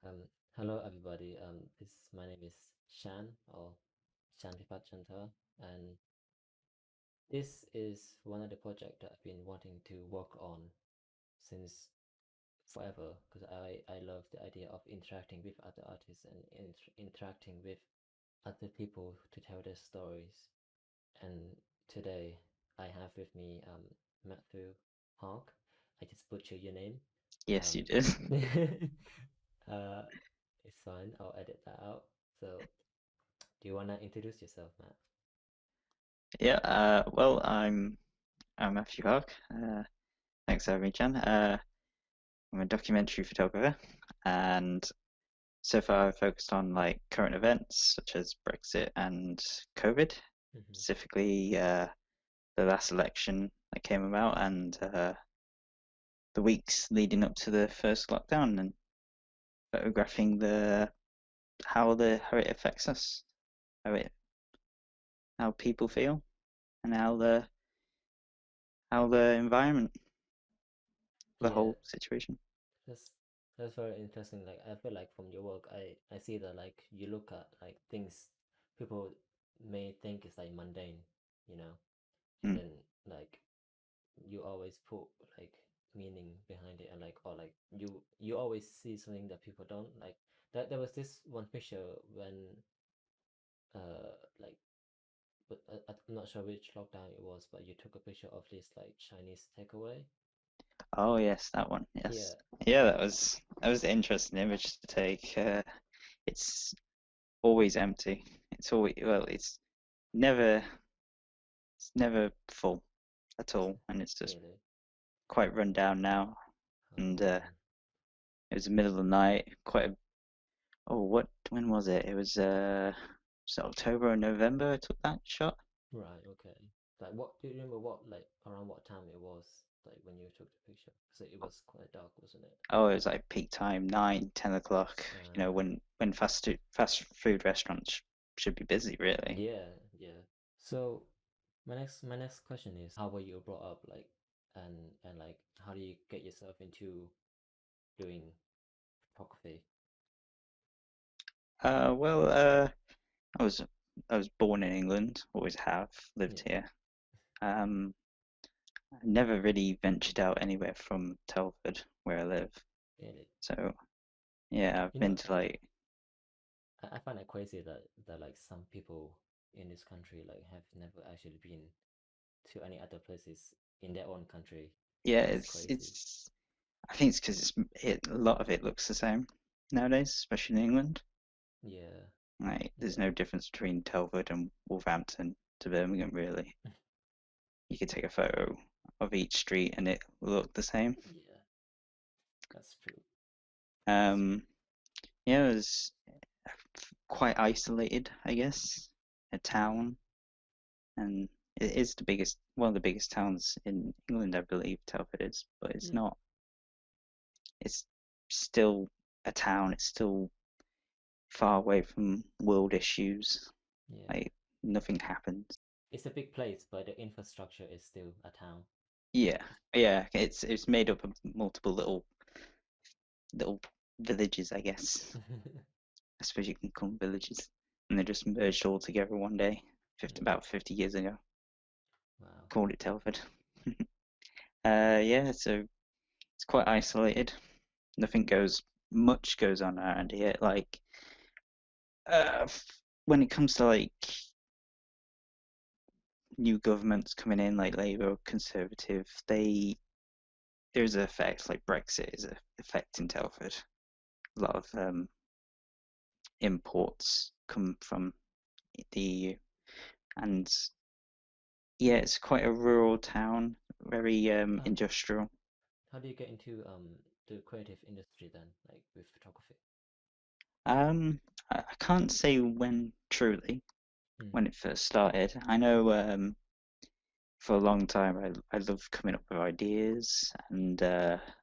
Um, Hello everybody. My name is Shan or Chanta, and this is one of the projects that I've been wanting to work on since forever because I love the idea of interacting with other artists and interacting with other people to tell their stories. And today I have with me Matthew Hark. I just butchered your name. Yes, you Um, did. uh, it's fine. I'll edit that out. So, do you wanna introduce yourself, Matt? Yeah, well, I'm Matthew Hark. Thanks for having me, Jan. I'm a documentary photographer, and so far I've focused on like current events such as Brexit and COVID, Mm-hmm. specifically the last election that came about and the weeks leading up to the first lockdown, and photographing how it affects us, how it how people feel, and how the environment, the Yeah, whole situation. that's that's very interesting. Like I feel like from your work, I see that like you look at like things people may think is like mundane, you know, and Mm. then like you always put like meaning behind it, and like or like you always see something that people don't like. That there was this one picture when like but I'm not sure which lockdown it was, but you took a picture of this like Chinese takeaway. Oh yes, that one. Yes. Yeah, Yeah, that was an interesting image to take. It's always empty. It's always well, never it's never full at it's all, and it's just really. quite run down now. And Oh man. it was the middle of the night. Oh, what? When was it October or November? I took that shot. Right, okay. Like what do you remember what like around what time it was like when you took the picture? Because it was quite dark, wasn't it? Oh, it was like peak time, 9, 10 o'clock. Uh When fast food restaurants should be busy, really. yeah, yeah. So my next question is how were you brought up like and like how do you get yourself into doing photography? Well, I was I was born in England, always have lived Yeah, here. Um, I never really ventured out anywhere from Telford, where I live. really. So yeah, I've You been know, to like I find it crazy that like some people in this country like have never actually been to any other places in their own country. yeah, That's it's crazy. it's. I think it's because a lot of it looks the same nowadays, especially in England. Yeah, Like there's yeah, no difference between Telford and Wolverhampton to Birmingham, really. You could take a photo of each street and it will look the same. yeah. That's true. That's Um, yeah, it was quite isolated, I guess, a yeah. town, and it is one of the biggest towns in England, I believe, Telford is, but it's Mm, not. It's still a town. It's still far away from world issues. yeah. Like nothing happens. It's a big place, but the infrastructure is still a town. Yeah, yeah. It's made up of multiple little villages, I guess. I suppose you can call them villages, and they just merged all together one day, Yeah. about 50 years ago. Wow. Called it Telford. Yeah, so it's quite isolated. Nothing goes on around here. Like, uh, when it comes to like new governments coming in, like Labour or Conservative, there's an effect. Like Brexit is affecting Telford. A lot of imports come from the EU, and yeah, it's quite a rural town, very Uh, industrial. how do you get into the creative industry then, like with photography? I can't say when truly Mm, when it first started. I know for a long time I loved coming up with ideas and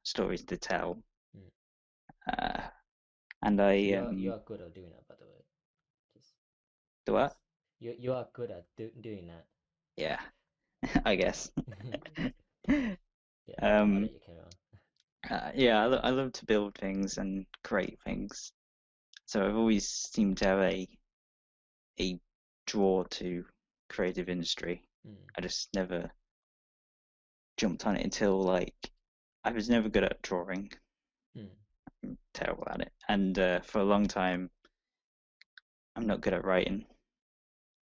stories to tell. mm. Uh, and I You are good at doing that, by the way. Just do just what? you are good at doing that. Yeah, I guess. Yeah, I'll Um, let you carry on. yeah, I love to build things and create things. So I've always seemed to have a draw to creative industry. Mm, I just never jumped on it until like I was never good at drawing. mm. I'm terrible at it, and for a long time I'm not good at writing. I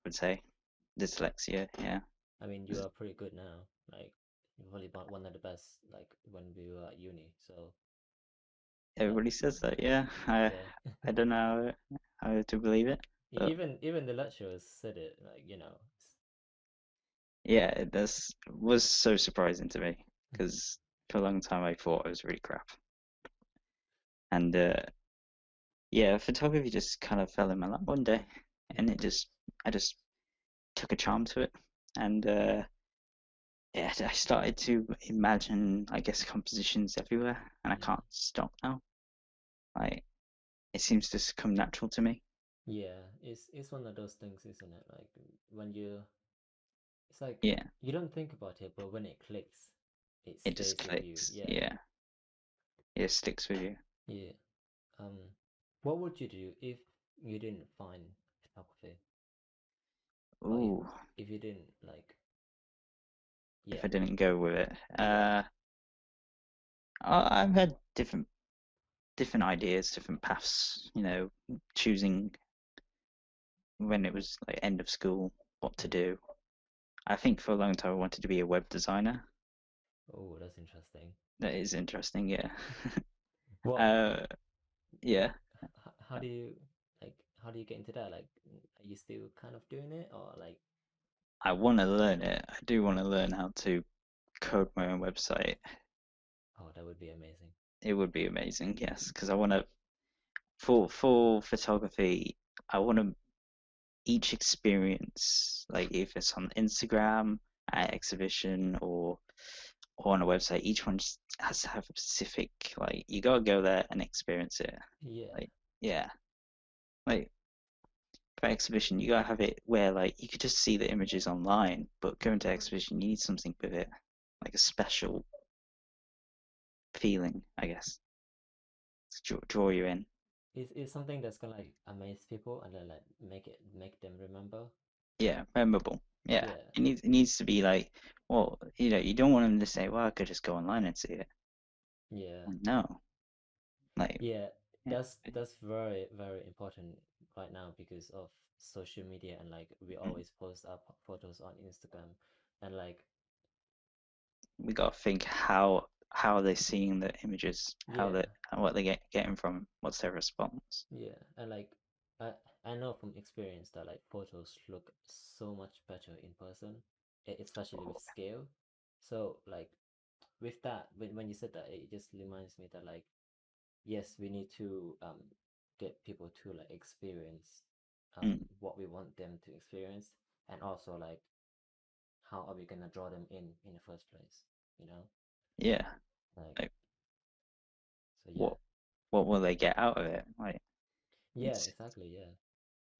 would say dyslexia. Yeah, I mean, you are pretty good now. Like, you're probably one of the best, like, when we were at uni. So, that, everybody says that. Yeah, yeah. I don't know how to believe it, but Even the lecturers said it, like, yeah, this was so surprising to me because for a long time I thought I was really crap, and yeah, photography just kind of fell in my lap one day, and mm, I just took a charm to it, and yeah, I started to imagine, I guess, compositions everywhere, and I mm. can't stop now. Like it seems to just come natural to me. Yeah, it's one of those things, isn't it? Like, when you, it's like, Yeah, you don't think about it, but when it clicks, it it just stays with you. clicks. Yeah, Yeah, it sticks with you. yeah. Um, what would you do if you didn't find photography? Or Ooh, if you didn't, like, if yeah, I didn't go with it, yeah, I've had different ideas, different paths. You know, choosing when it was like end of school what to mm. do. I think for a long time I wanted to be a web designer. Oh, that's interesting. That is interesting, yeah. What, uh, yeah, how do you, like, how do you get into that? Like, are you still kind of doing it, or like, I want to learn it. I do want to learn how to code my own website. oh, that would be amazing. It would be amazing, yes, because I want to for photography. I want to each experience, like if it's on Instagram, at exhibition, or on a website, each one just has to have a specific like you gotta go there and experience it. Yeah, Like yeah, like for exhibition, you gotta have it where like you could just see the images online, but going to exhibition, you need something with it, like a special feeling, I guess, to draw you in. it's something that's gonna like amaze people and then like make them remember. Yeah, memorable. Yeah, Yeah, it needs to be like, well, you don't want them to say, well, I could just go online and see it. yeah, Well, no, like, yeah. yeah, That's very very important right now because of social media, and like we mm, always post our photos on Instagram, and like, we gotta think how are they seeing the images, yeah, what they getting from, what's their response. yeah, and like, I I know from experience that like photos look so much better in person, especially with scale. So like, with that, when you said that, it just reminds me that like, yes, we need to get people to like experience Mm, what we want them to experience, and also like, how are we gonna draw them in the first place, you know? yeah, Like, like so yeah. what what will they get out of it? Like Yeah, it's exactly, yeah.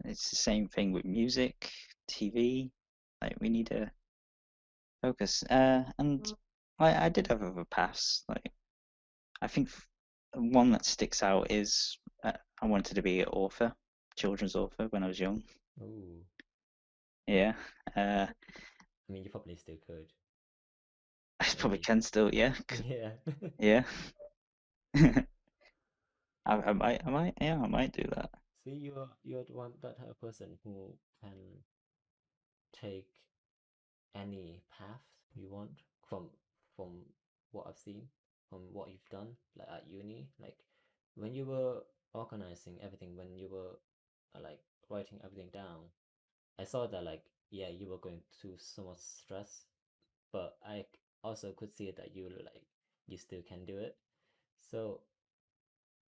it's the same thing with music, TV. Like we need to focus. And I did have other paths. Like I think one that sticks out is I wanted to be an author, children's author when I was young. Ooh, Yeah, uh, I mean, you probably still could. I I probably mean, can still. Yeah, yeah. yeah. I might, yeah, I might do that. See, you're the one, that type of person who can take any path you want from what I've seen, from what you've done, like at uni, like when you were organizing everything, when you were like writing everything down, I saw that like, yeah, you were going through so much stress, but also could see that you still can do it. So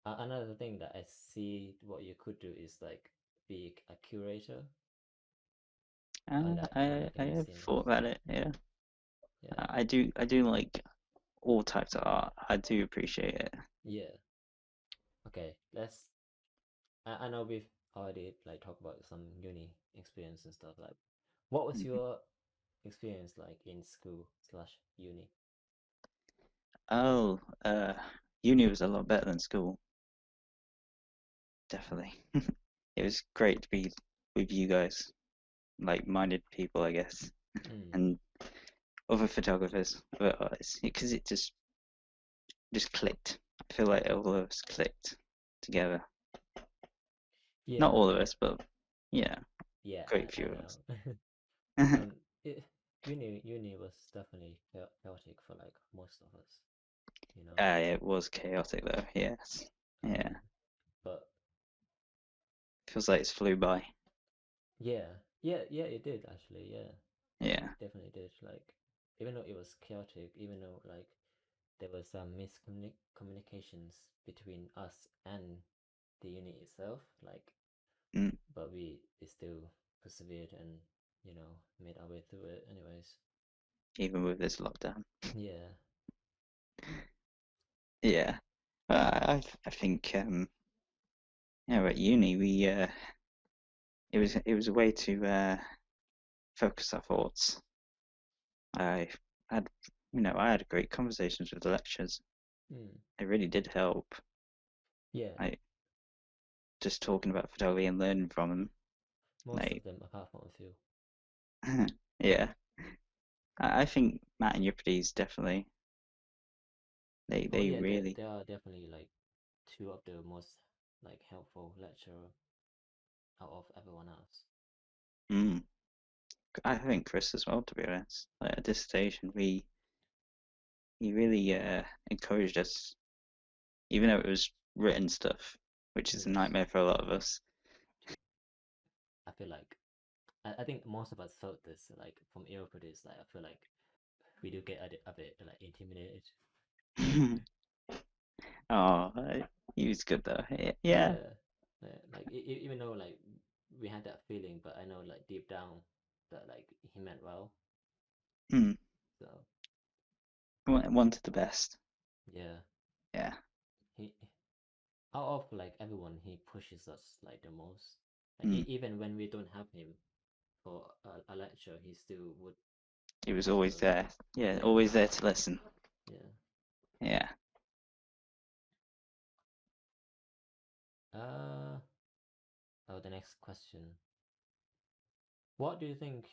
another thing that I see what you could do is like be a curator on like I a have museum. thought about it. Yeah, Yeah, I do like all types of art. I do appreciate it. yeah. Okay, I know we've already like talked about some uni experience and stuff. Like, what was Mhm. your experience like in school slash uni? Oh, uni was a lot better than school. definitely. It was great to be with you guys, like-minded people, I guess, Mm. and other photographers, because it just clicked. I feel like all of us clicked together. Not Yeah, all of us, but yeah, yeah, great I few of us. know. It, uni was definitely chaotic for like most of us, you know. It was chaotic though. Yes, yeah. Um, but Feels like it's flew by. yeah, yeah, it did actually. Yeah, Yeah. it definitely did. Like, even though it was chaotic, even though like there was some miscommunications between us and the unit itself, like, Mm. but we still persevered and made our way through it. Anyways, Even with this lockdown. yeah. Yeah. I think at uni it was a way to focus our thoughts. I had I had great conversations with the lecturers. Mm. It really did help. Yeah, Like just talking about photography and learning from them. most of Like them apart from a few. yeah. I think Matt and Euripides definitely they Oh they yeah, really they are definitely like two of the most like helpful lecturer out of everyone else. mm, I think Chris as well, to be honest. Like at dissertation we he really encouraged us, even though it was written stuff, which is a Yes. nightmare for a lot of us. I feel like I think most of us felt this like from Euripides. Like I feel like we do get a bit like intimidated. Oh, he was good though. Yeah. Yeah, like even though like we had that feeling, but I know like deep down that like he meant well. Mm. So Wanted the best. yeah, Yeah. he out of like everyone, he pushes us like the most. Like Mm. even when we don't have him for a lecture, he still would He was talk to always us. there. Yeah, Yeah, always there to listen. yeah. Yeah. Uh, oh, the next question. What do you think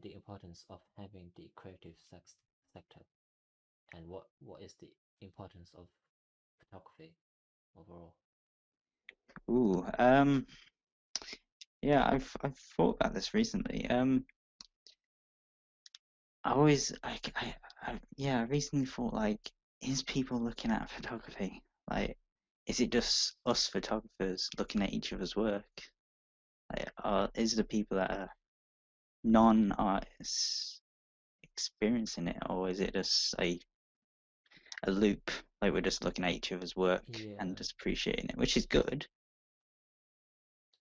the importance of having the creative sector, and what is the importance of photography overall? Ooh. Yeah, I've thought about this recently. I always yeah, I recently thought like, is people looking at photography? Like, is it just us photographers looking at each other's work? Like, is the people that are non-artists experiencing it, or is it just a loop? Like we're just looking at each other's work and Yeah, just appreciating it, which is good,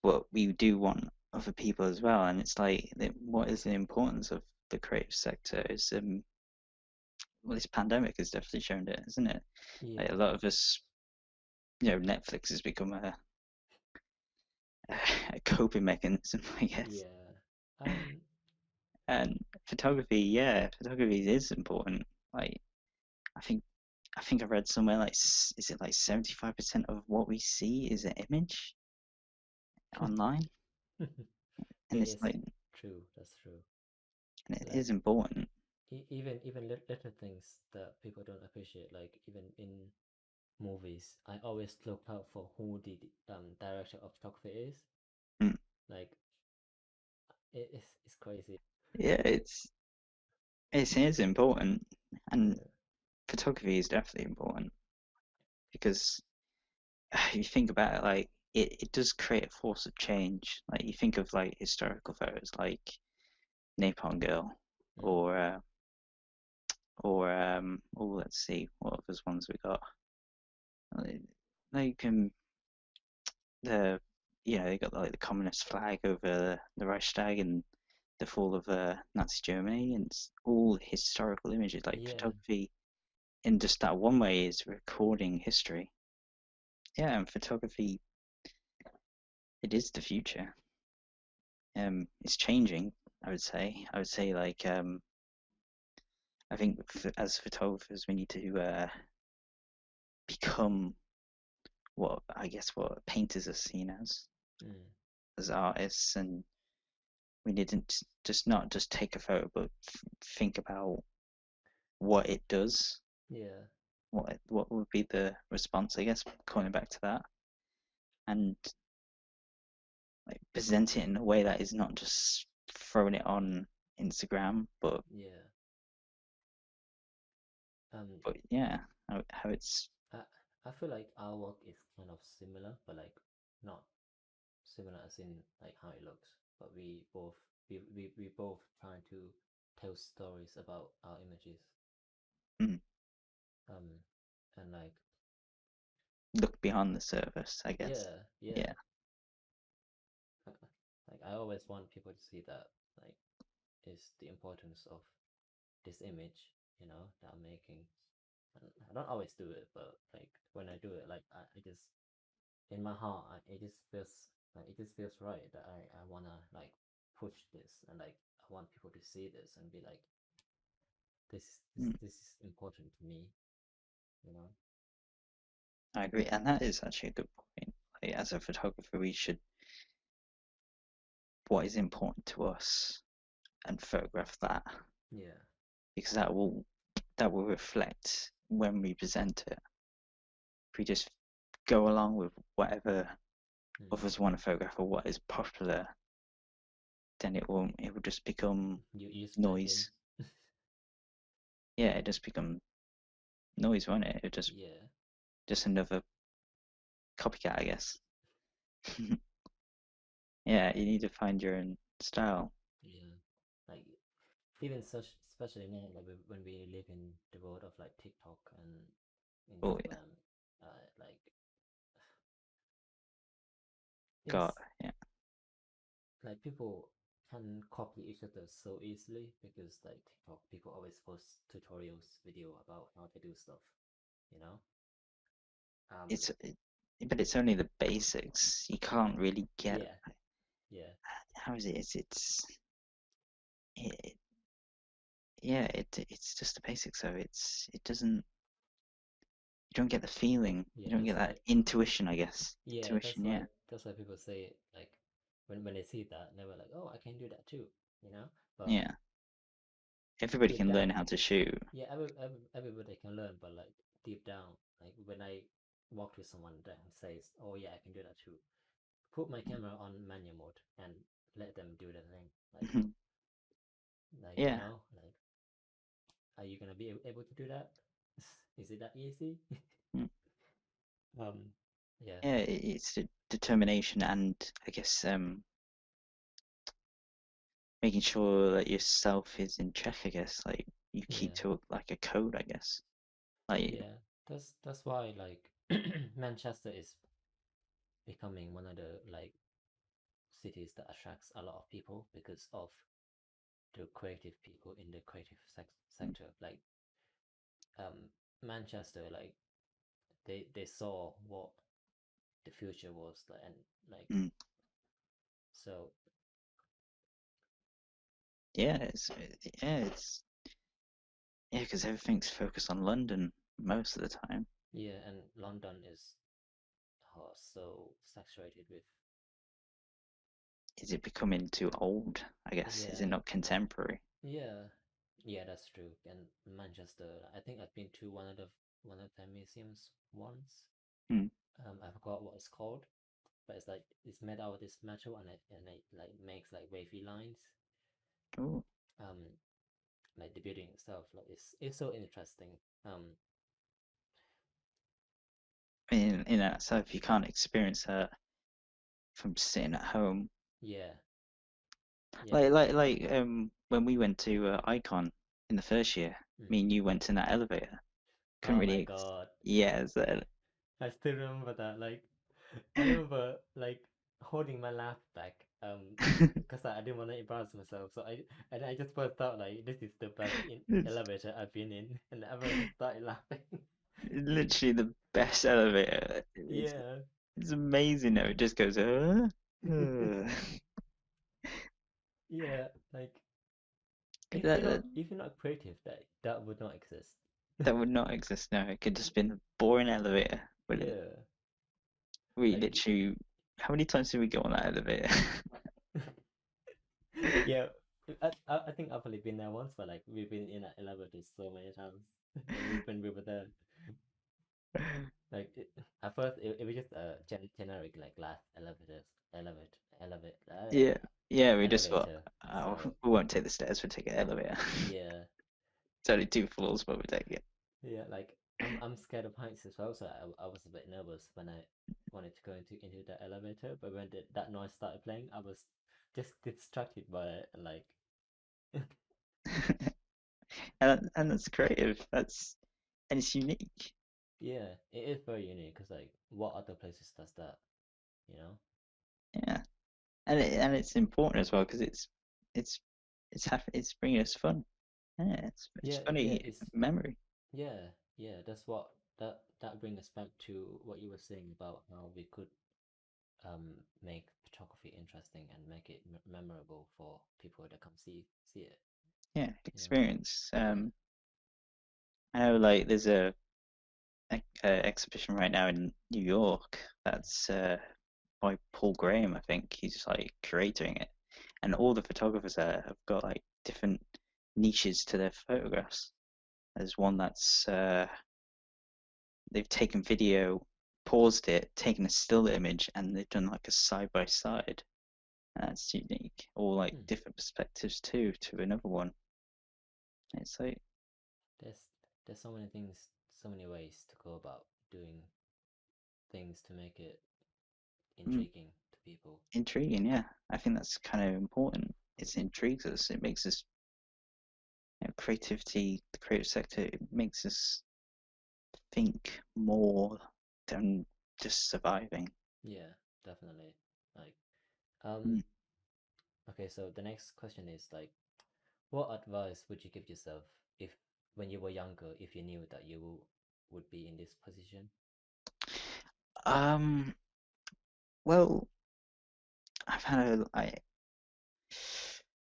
but we do want other people as well. And it's like, what is the importance of the creative sector? Is well, this pandemic has definitely shown it, isn't it? Like a yeah, lot of us, Netflix has become a coping mechanism, I guess. yeah. Um, And photography, yeah, photography is important. Like I think I read somewhere like, is it like 75% of what we see is an image online, it and it's is like, true. That's true. and it Like is important. even little things that people don't appreciate. Like even in movies, I always look out for who the director of photography is. Mm. Like it's crazy. Yeah, it is important, and Yeah, photography is definitely important because if you think about it, like it does create a force of change. Like you think of like historical photos, like Napalm Girl, mm. or let's see what others ones we got. Like like, the they got like the communist flag over the Reichstag and the fall of Nazi Germany, and it's all historical images. Like Yeah, photography in just that one way is recording history. Yeah, and photography, it is the future. It's changing. I would say like, I think as photographers we need to become what I guess what painters are seen Mm. as artists, and we didn't just not just take a photo, but think about what it does, Yeah. what would be the response, I guess, coming back to that, and like present it in a way that is not just throwing it on Instagram, Yeah. Um, but yeah, how it's I I feel like our work is kind of similar, but like not similar as in like how it looks. But we both trying to tell stories about our images. mm, Um, and like look beyond the surface, I guess. yeah, yeah. Yeah. Like I always want people to see that like is the importance of this image, that I'm making. And I don't always do it, but like when I do it, like I just in my heart, it just feels right that I wanna like push this and like I want people to see this and be like Mm, this is important to me, you know. I agree, and that is actually a good point. Like, as a photographer, we should what is important to us and photograph that, Yeah. because that will reflect when we present it. If we just go along with whatever Mm. others want to photograph or what is popular, then it will just become You just blend in. noise. Yeah, it just become noise, won't it? It Yeah. just another copycat, I guess. Yeah, you need to find your own style. Yeah. Like even such especially now like when we live in the world of like TikTok and Oh yeah, Instagram, like God, it's yeah. like people can copy each other so easily because like TikTok people always post tutorials video about how to do stuff, you know? Um, It's it, but it's only the basics. You can't really get yeah, yeah, how is it? It yeah, it's just the basics. So it doesn't you don't get the feeling. yeah. You don't get that intuition, I guess. Intuition, yeah, That's why people say like when they see that they were like, oh, I can do that too, you know? But yeah. Everybody deep can learn down, how to shoot. yeah, everybody can learn, but like deep down, like when I walk to someone that says, oh yeah, I can do that too, put my camera on manual mode and let them do the thing. Like Yeah, like, are you gonna be able to do that? Is it that easy? mm, um, yeah, yeah. It's the determination and I guess making sure that yourself is in check. I guess like you keep yeah, to like a code. I guess like yeah. That's why like Manchester is becoming one of the like cities that attracts a lot of people because of the creative people in the creative mm, sector. Like Manchester, like they saw what the future was like, and like mm, so yeah, yeah, because everything's focused on London most of the time. yeah, and London is so saturated with Is it becoming too old? I guess is it yeah, not like contemporary? yeah, yeah, that's true. And Manchester, I think I've been to one of the museums once. Mm. I forgot what it's called, but it's like it's made out of this metal and it like makes like wavy lines. Oh, Um, like the building itself, like it's so interesting. Um, I mean, in that, so if you can't experience that from sitting at home, yeah, yeah. like when we went to Icon in the first year, Mm. me and you went in that elevator. Couldn't Oh my really, God, yeah, so, I still remember that. Like, I remember like holding my laugh back, because I didn't want to embarrass myself. So I just burst out like, "This is the best it's elevator I've been in," and everyone just started laughing. literally the best elevator. Yeah, It's amazing how it just goes. Uh. yeah. Like That, that if you're not creative, that would not exist. that would not exist now. It could just been a boring elevator, but Yeah, We Like, literally, how many times did we go on that elevator? yeah, I think I've only been there once, but like we've been in that elevator so many times when we were there. Like at first, it was just a generic like glass Yeah, yeah, we just thought, elevator. oh, So we won't take the stairs, we'll take an elevator. yeah, It's only 2 floors, but we take it. yeah. Like I'm scared of heights as well, so I was a bit nervous when I wanted to go into the elevator. But when that noise started playing, I was just distracted by it, and like And that's creative. And it's unique. yeah, it is very unique because like what other places does that, you know? Yeah, and it's important as well because it's it's bringing us fun. Yeah, it's Yeah, yeah, funny it's memory. yeah, yeah. That's what that brings us back to what you were saying about how we could make photography interesting and make it memorable for people that come see it. Yeah, You know? experience. Yeah. I know like there's a exhibition right now in New York that's by Paul Graham, I think. He's like curating it, and all the photographers there have got like different niches to their photographs. There's one that's they've taken video, paused it, taken a still image, and they've done like a side by side. That's unique. Or like Hmm. different perspectives too to another one. It's like There's there's so many things, so many ways to go about doing things to make it mm, intriguing to people. intriguing, yeah. I think that's kind of important. It intrigues us. It makes us, creativity, the creative sector, it makes us think more than just surviving. Yeah, definitely. Like, Mm. okay, so the next question is like, what advice would you give yourself if, when you were younger, if you knew that you would be in this position? Um, well,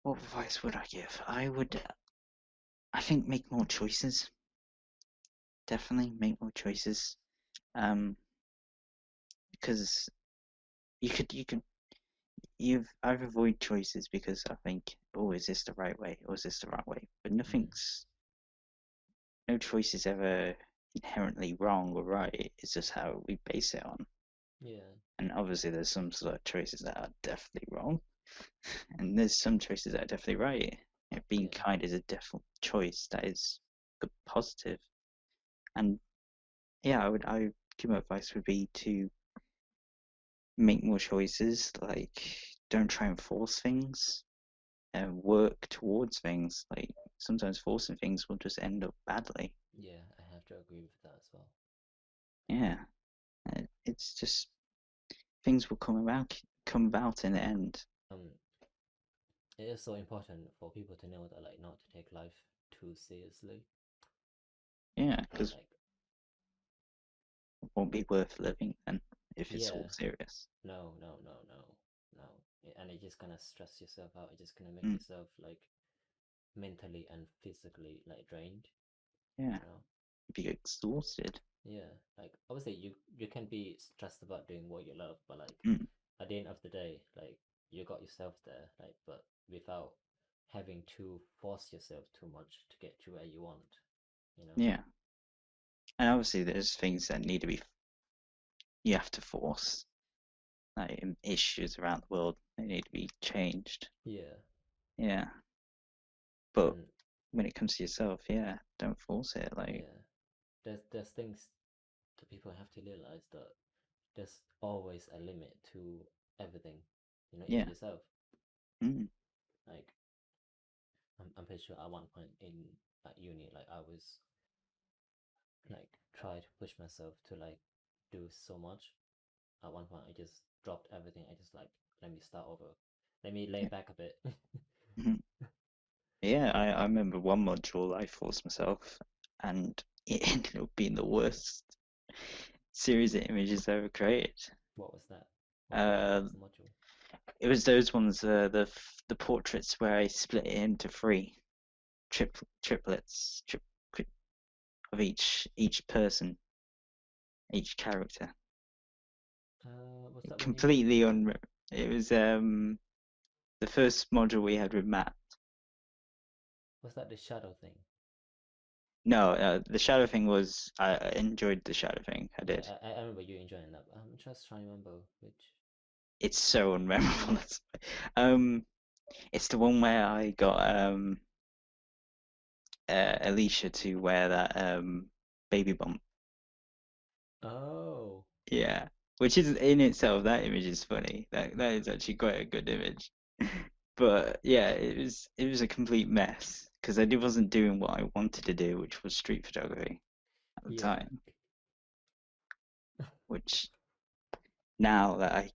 what advice would I give? I think make more choices. Definitely make more choices. Um, because I've avoided choices because I think, oh, is this the right way or is this the wrong way? But Mm, no choice is ever inherently wrong or right. It's just how we base it on. yeah, And obviously, there's some sort of choices that are definitely wrong, and there's some choices that are definitely right. Being yeah, kind is a definite choice that is good, positive. And yeah, I give my advice would be to make more choices. Like, don't try and force things and work towards things. Like, sometimes forcing things will just end up badly. yeah. I have to agree with that as well. Yeah, it's just things will come about in the end. Um, it is so important for people to know that like not to take life too seriously. Yeah, because Like, it won't be worth living then if it's all yeah, serious. no. And it just gonna stress yourself out. It's just gonna make Mm, yourself like mentally and physically like drained, yeah, you know? be exhausted. Yeah, like obviously you can be stressed about doing what you love, but like Mm, at the end of the day, like you got yourself there, like but without having to force yourself too much to get to where you want, you know? yeah, and obviously there's things that need to be you have to force. Like issues around the world, they need to be changed. Yeah, Yeah, but and when it comes to yourself, yeah, don't force it. Like, yeah, there's things that people have to realize that there's always a limit to everything, you know, even yeah, yourself. mm, Like I'm pretty sure at one point in at uni, like I was like try to push myself to like do so much. At one point, I just dropped everything. I just like let me start over. Let me lay yeah, back a bit. mhm. Yeah. I remember one module I forced myself, and it ended up being the worst series of images I ever created. What was that? What Uh, was the module? it was those ones, the portraits where I split it into three triplets of each person, each character. was that when you did? completely un. It was the first module we had with Matt. Was that the shadow thing? No, the shadow thing was I enjoyed the shadow thing. I Yeah, did. I remember you enjoying that. I'm just trying to remember which. It's so unmemorable. Um, it's the one where I got Alicia to wear that baby bump. Oh, Yeah, which is in itself, that image is funny. That is actually quite a good image. But yeah, it was a complete mess because wasn't doing what I wanted to do, which was street photography at the yeah, time. Which now that I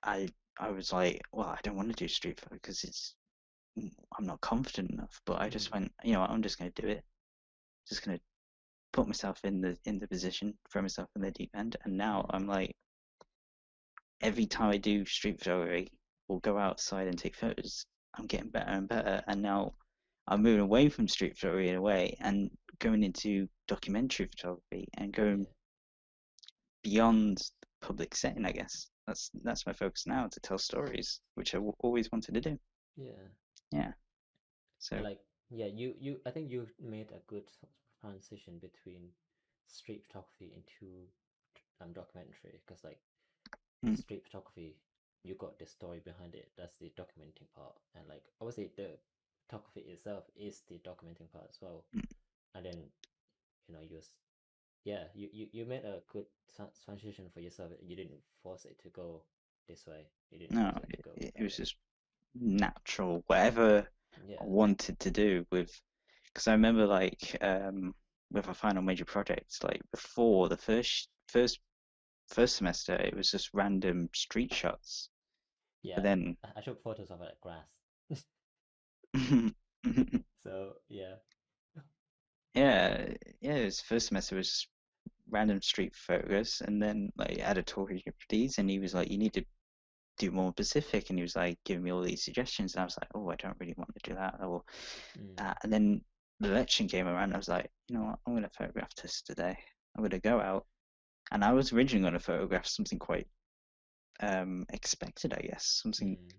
I I was like, well, I don't want to do street photo because I'm not confident enough. But I just mm, went, what, I'm just going to do it. Just going to put myself in the position, throw myself in the deep end, and now mm, I'm like, every time I do street photography or go outside and take photos, I'm getting better and better. And now I'm moving away from street photography in a way and going into documentary photography and going yeah, beyond the public setting, I guess. That's my focus now, to tell stories, which I always wanted to do. yeah. Yeah. And So, like, yeah, you I think you made a good transition between street photography into documentary because like with mm, street photography, you got the story behind it. That's the documenting part, and like obviously the photography itself is the documenting part as well. mm, And then you yeah, you made a good transition for yourself. You didn't force it to go this way. You didn't no, force it to go it that was way. just natural, whatever I Yeah, wanted to do with, because I remember like with our final major projects, like before the first semester, it was just random street shots. But yeah. then, I took photos of that grass. So yeah, yeah, yeah, his first semester was just random street photos, and then like editorial these, and he was like, "You need to do more Pacific," and he was like giving me all these suggestions, and I was like, "Oh, I don't really want to do that or mm, that." And then the election came around, and I was like, "You know what? I'm going to photograph this today. I'm going to go out." And I was originally going to photograph something quite expected, I guess, something mm,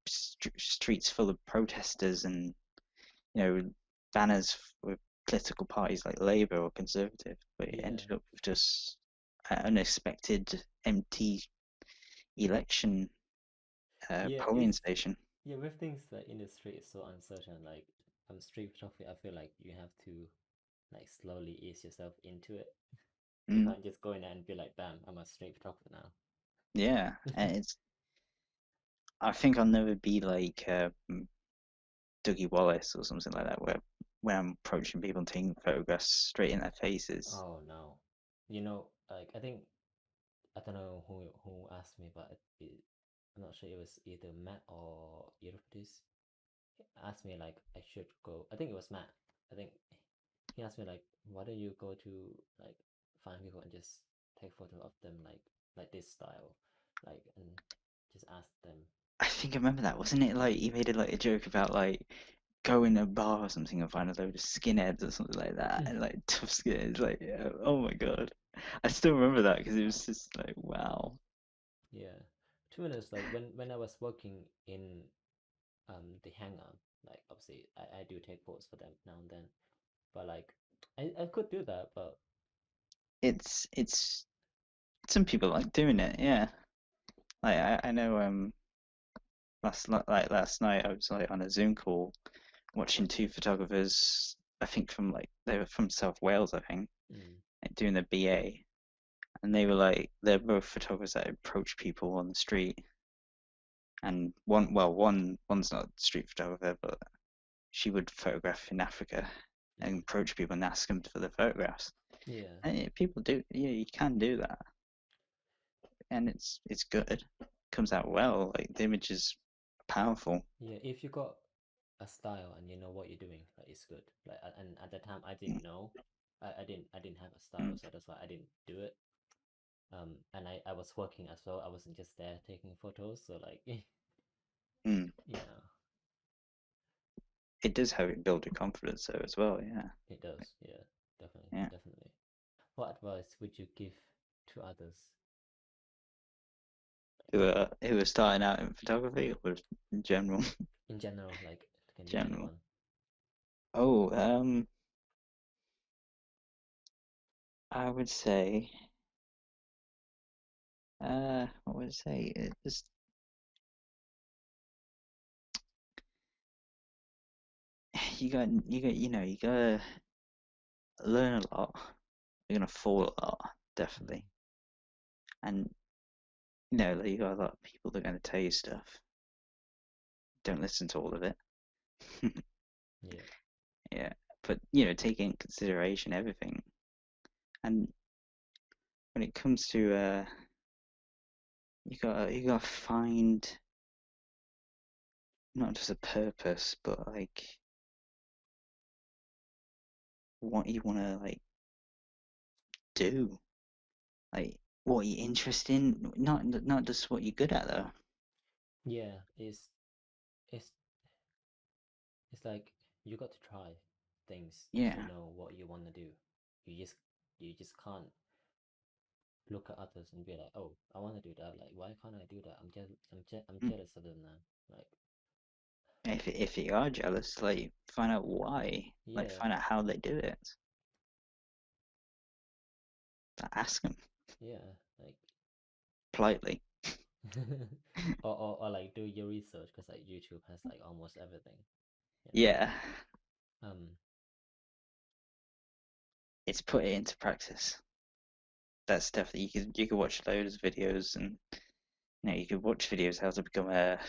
streets full of protesters and banners with political parties like Labour or Conservative, but it yeah, ended up with just an unexpected empty election yeah. polling It's station. yeah with things like in the street it's so uncertain. Like street photography, I feel like you have to like slowly ease yourself into it. You Mm, can't just go in there and be like, bam, I'm a street photographer now. yeah, and it's. I think I'll never be like Dougie Wallace or something like that, where when I'm approaching people and taking photographs straight in their faces. Oh no, like I don't know who asked me, but I'm not sure it was either Matt or Eurypides. He asked me like I should go. I think it was Matt. I think he asked me like, why don't you go to like find people and just take photo of them like this style, like and just ask them. I think I remember that, wasn't it? Like he made it like a joke about like go in a bar or something and find a load of skinheads or something like that, and like tough skinheads. Like, oh my god, I still remember that because it was just like, wow. Yeah, to be honest, like when I was working in the hangar, like obviously I do take photos for them now and then, but like I could do that, but It's some people like doing it, yeah. Like I know last night I was like on a Zoom call watching two photographers. I think from like they were from South Wales, I think, mm, like, doing their BA, and they were like they're both photographers that approach people on the street. And one's not a street photographer, but she would photograph in Africa and mm, approach people and ask them for the photographs. yeah, And yeah, people do, yeah, you can do that, and it's good. Comes out well. Like the image is powerful. yeah. If you got a style and you know what you're doing, like it's good. Like and at that time I Mm, didn't know, I didn't have a style, mm, so that's why I didn't do it. And I was working as well. I wasn't just there taking photos, so like mm. yeah, It does have it build your confidence though as well. Yeah, it does. Yeah, definitely, yeah. definitely. What advice would you give to others? who are starting out in photography or in general? in general, like it can be General. anyone. Oh, I would say, what would I say? It just you gotta learn a lot. You're gonna fall a lot, Mm, definitely. And like, you got a lot of people that are gonna tell you stuff. Don't listen to all of it. yeah, Yeah, but take in consideration everything. And when it comes to you gotta find not just a purpose, but like what you wanna like do, like what you're interested in, not just what you're good at though. yeah. It's it's like you got to try things to Yeah, know what you want to do. You just you just can't look at others and be like, oh, I want to do that. Like, why can't I do that? I'm mm. jealous of them now. Like, If you are jealous, like find out why, like yeah, find out how they do it. Ask them yeah, like, politely. or like do your research because like YouTube has like almost everything, you know. Yeah, Um, it's put it into practice. That's definitely you could watch loads of videos and you could watch videos how to become a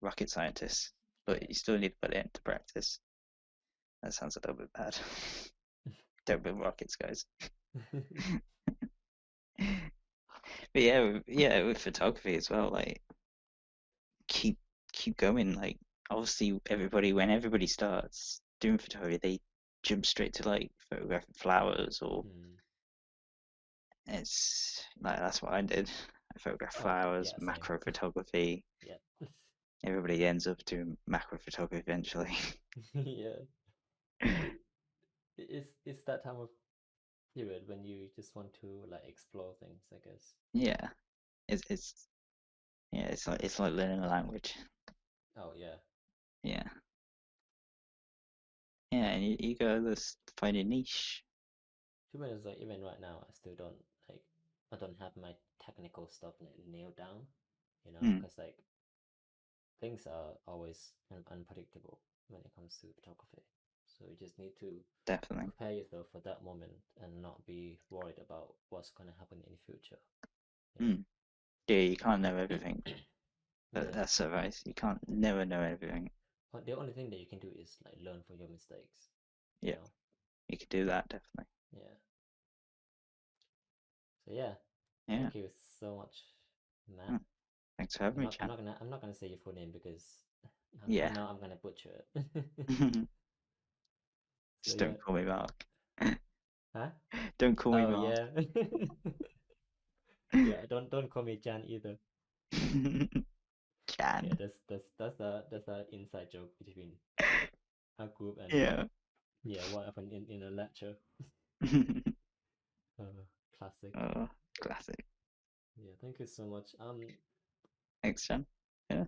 rocket scientist, but yeah, you still need to put it into practice. That sounds a little bit bad. Don't build rockets, guys. But yeah, with photography as well, like keep keep going. Like obviously, when everybody starts doing photography, they jump straight to like photographing flowers, or mm. it's like that's what I did. I photographed Oh flowers, yeah, same. macro photography. Yeah, Everybody ends up doing macro photography eventually. yeah. It it's that time of period when you just want to like explore things, I guess. Yeah, it's yeah, it's like learning a language. Oh yeah. Yeah, yeah, and you gotta just find a niche. To be honest, like even right now, I still don't like I don't have my technical stuff nailed down, you know, Hmm, because like things are always unpredictable when it comes to photography. So you just need to definitely. prepare yourself for that moment and not be worried about what's going to happen in the future, you know. Hmm. Yeah, you can't know everything. Yeah. That's advice. You can't never know everything. But the only thing that you can do is like learn from your mistakes, you Yeah, know. you could do that definitely. Yeah. So yeah, Yeah. thank you so much, Hmm. Matt. Thanks for having me, Chan. I'm not gonna say your full name because I Yeah. know I'm gonna butcher it. So Just yeah, don't call me Mark. huh? Don't call me Oh Mark. yeah, yeah. Don't call me Jan either. Yeah, Chan. that's a inside joke between our group and Yeah. yeah, what happened in a lecture. Classic. Oh, classic. Yeah, thank you so much. Thanks, Chan. Yeah.